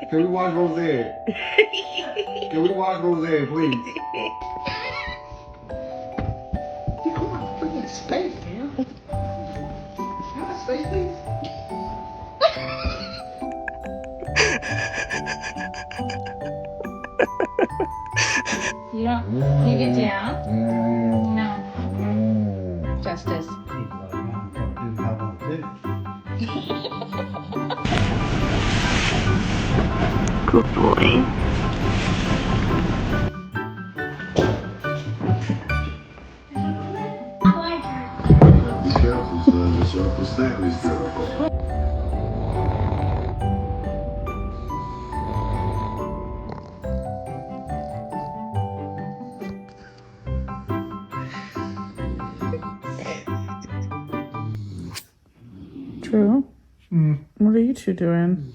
Can we watch Roseanne? Can we watch Roseanne, please? Come on, put in space, man. Can I space, please? You don't. You get down. No. Justice. Good boy. Be careful, son. It's Uncle Stanley's girl. Drew, what are you two doing?